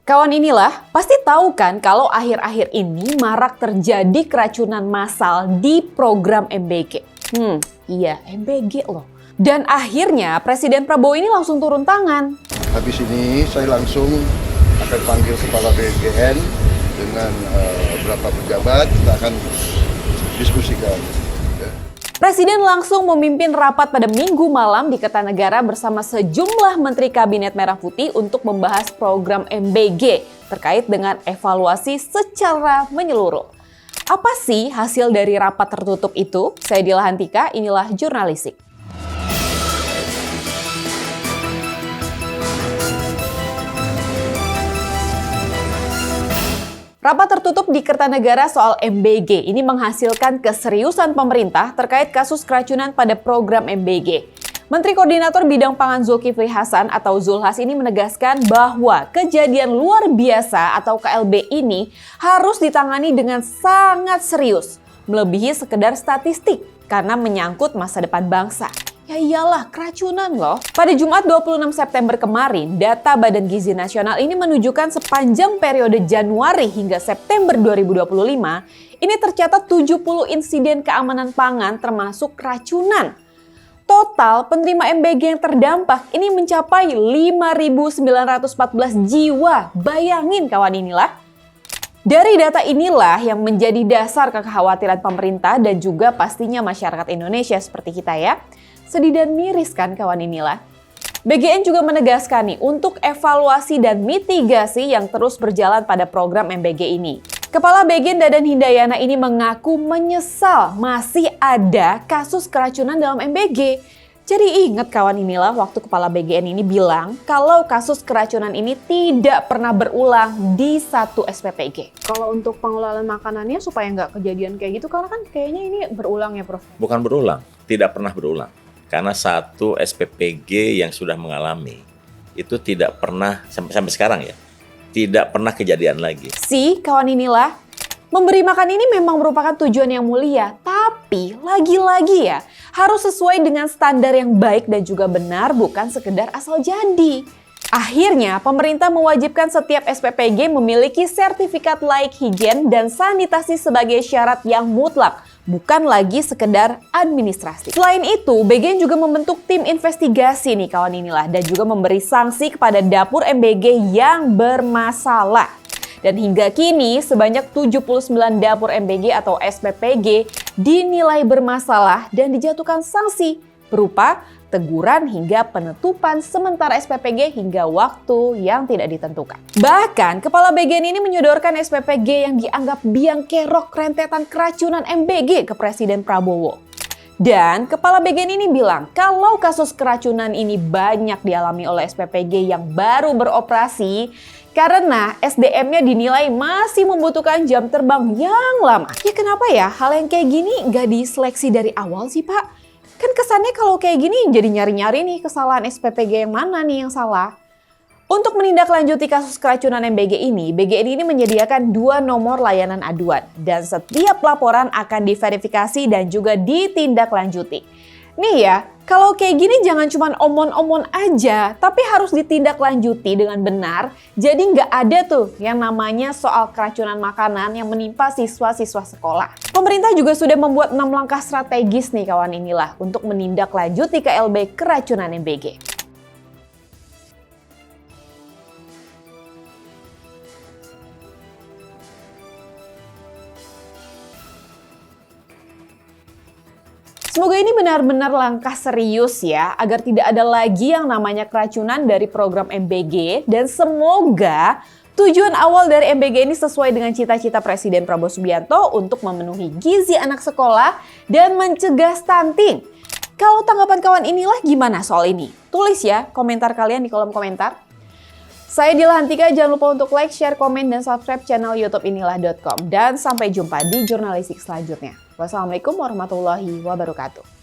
Kawan inilah, pasti tahu kan kalau akhir-akhir ini marak terjadi keracunan massal di program MBG. Iya, MBG loh. Dan akhirnya Presiden Prabowo ini langsung turun tangan. Habis ini saya langsung akan panggil Kepala BNN dengan beberapa pejabat, kita akan diskusikan. Presiden langsung memimpin rapat pada Minggu malam di Kertanegara bersama sejumlah Menteri Kabinet Merah Putih untuk membahas program MBG terkait dengan evaluasi secara menyeluruh. Apa sih hasil dari rapat tertutup itu? Saya Dila Hantika, inilah Jurnalistik. Rapat tertutup di Kertanegara soal MBG ini menghasilkan keseriusan pemerintah terkait kasus keracunan pada program MBG. Menteri Koordinator Bidang Pangan Zulkifli Hasan atau Zulhas ini menegaskan bahwa kejadian luar biasa atau KLB ini harus ditangani dengan sangat serius, melebihi sekedar statistik karena menyangkut masa depan bangsa. Ya iyalah, keracunan loh. Pada Jumat 26 September kemarin, data Badan Gizi Nasional ini menunjukkan sepanjang periode Januari hingga September 2025, ini tercatat 70 insiden keamanan pangan termasuk keracunan. Total penerima MBG yang terdampak ini mencapai 5.914 jiwa. Bayangin kawan inilah. Dari data inilah yang menjadi dasar kekhawatiran pemerintah dan juga pastinya masyarakat Indonesia seperti kita ya. Sedih dan miris kan kawan inilah. BGN juga menegaskan nih untuk evaluasi dan mitigasi yang terus berjalan pada program MBG ini. Kepala BGN Dadan Hindayana ini mengaku menyesal masih ada kasus keracunan dalam MBG. Jadi ingat kawan inilah waktu Kepala BGN ini bilang kalau kasus keracunan ini tidak pernah berulang di satu SPPG. Kalau untuk pengelolaan makanannya supaya nggak kejadian kayak gitu, karena kan kayaknya ini berulang ya Prof? Bukan berulang, tidak pernah berulang. Karena satu SPPG yang sudah mengalami itu tidak pernah sampai sekarang ya, tidak pernah kejadian lagi. Kawan inilah, memberi makan ini memang merupakan tujuan yang mulia, tapi lagi-lagi ya harus sesuai dengan standar yang baik dan juga benar, bukan sekedar asal jadi. Akhirnya, pemerintah mewajibkan setiap SPPG memiliki sertifikat layak higien dan sanitasi sebagai syarat yang mutlak, bukan lagi sekedar administrasi. Selain itu, BGN juga membentuk tim investigasi nih kawan inilah dan juga memberi sanksi kepada dapur MBG yang bermasalah. Dan hingga kini sebanyak 79 dapur MBG atau SPPG dinilai bermasalah dan dijatuhkan sanksi berupa teguran hingga penutupan sementara SPPG hingga waktu yang tidak ditentukan. Bahkan, Kepala BGN ini menyodorkan SPPG yang dianggap biang kerok rentetan keracunan MBG ke Presiden Prabowo. Dan Kepala BGN ini bilang kalau kasus keracunan ini banyak dialami oleh SPPG yang baru beroperasi karena SDM-nya dinilai masih membutuhkan jam terbang yang lama. Ya kenapa ya hal yang kayak gini nggak diseleksi dari awal sih Pak? Kan kesannya kalau kayak gini jadi nyari-nyari nih kesalahan SPPG yang mana nih yang salah. Untuk menindaklanjuti kasus keracunan MBG ini, BGN ini menyediakan 2 nomor layanan aduan. Dan setiap laporan akan diverifikasi dan juga ditindaklanjuti. Nih ya, kalau kayak gini jangan cuma omon-omon aja, tapi harus ditindaklanjuti dengan benar. Jadi nggak ada tuh yang namanya soal keracunan makanan yang menimpa siswa-siswa sekolah. Pemerintah juga sudah membuat 6 langkah strategis nih kawan inilah untuk menindaklanjuti KLB keracunan MBG. Semoga ini benar-benar langkah serius ya, agar tidak ada lagi yang namanya keracunan dari program MBG dan semoga tujuan awal dari MBG ini sesuai dengan cita-cita Presiden Prabowo Subianto untuk memenuhi gizi anak sekolah dan mencegah stunting. Kalau tanggapan kawan inilah gimana soal ini? Tulis ya komentar kalian di kolom komentar. Saya Dila Hantika, jangan lupa untuk like, share, komen, dan subscribe channel YouTube inilah.com. Dan sampai jumpa di Jurnalistik selanjutnya. Wassalamualaikum warahmatullahi wabarakatuh.